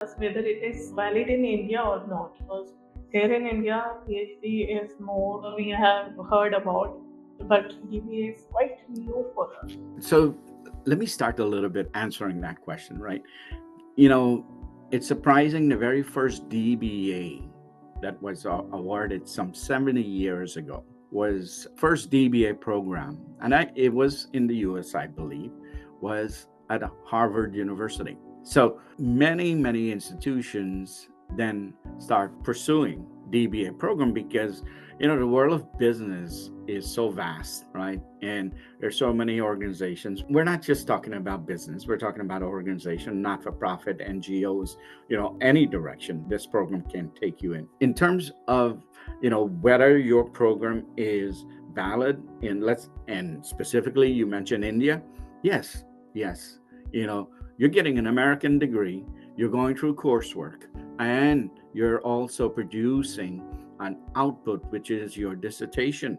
whether it is valid in India or not. Because here in India, PhD is more we have heard about, but DBA is quite new for us. So let me start a little bit answering that question, right? You know, it's surprising the very first DBA that was awarded some 70 years ago was first DBA program, and it was in the US, I believe, was at Harvard University. So many institutions then start pursuing DBA program because the world of business is so vast, right? And there's so many organizations. We're not just talking about business, we're talking about organization, not for profit, NGOs, any direction this program can take you in. In terms of, whether your program is valid and specifically you mentioned India. Yes, yes. You're getting an American degree, you're going through coursework, and you're also producing an output, which is your dissertation,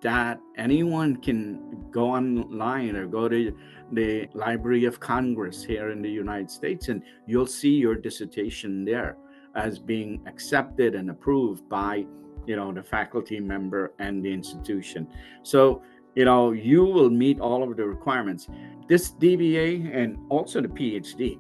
that anyone can go online or go to the Library of Congress here in the United States, and you'll see your dissertation there as being accepted and approved by the faculty member and the institution. So you will meet all of the requirements. This DBA and also the PhD,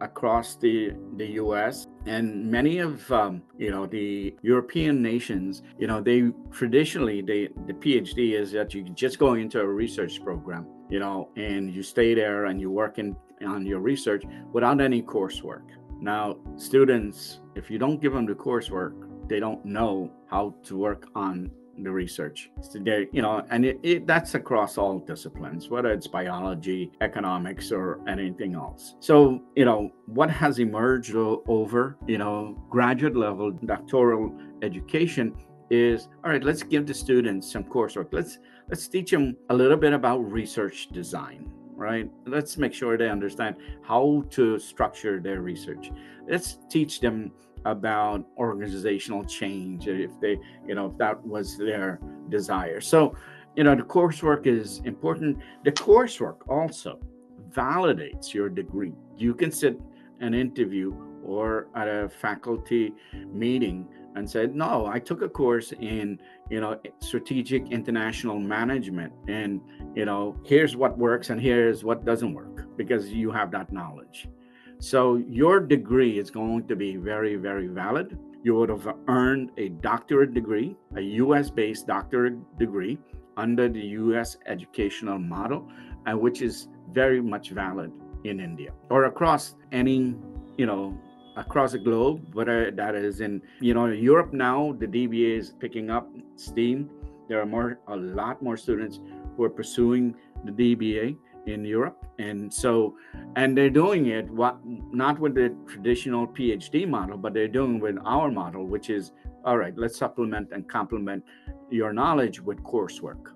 across the U.S. and many of the European nations, they traditionally the PhD is that you just go into a research program, and you stay there and you work on your research without any coursework. Now, students, if you don't give them the coursework, they don't know how to work on the research. So and that's across all disciplines, whether it's biology, economics, or anything else. So, what has emerged over, graduate level doctoral education is, all right, let's give the students some coursework. Let's teach them a little bit about research design, right? Let's make sure they understand how to structure their research. Let's teach them about organizational change if if that was their desire. So the coursework is important. The coursework also validates your degree. You can sit an interview or at a faculty meeting and say, no, I took a course in strategic international management, and here's what works and here's what doesn't work, because you have that knowledge. So your degree is going to be very, very valid. You would have earned a doctorate degree, a US based doctorate degree under the US educational model, which is very much valid in India or across across the globe, whether that is in, Europe now, the DBA is picking up steam. There are a lot more students who are pursuing the DBA in Europe. And they're doing it not with the traditional PhD model, but they're doing with our model, which is, all right, let's supplement and complement your knowledge with coursework.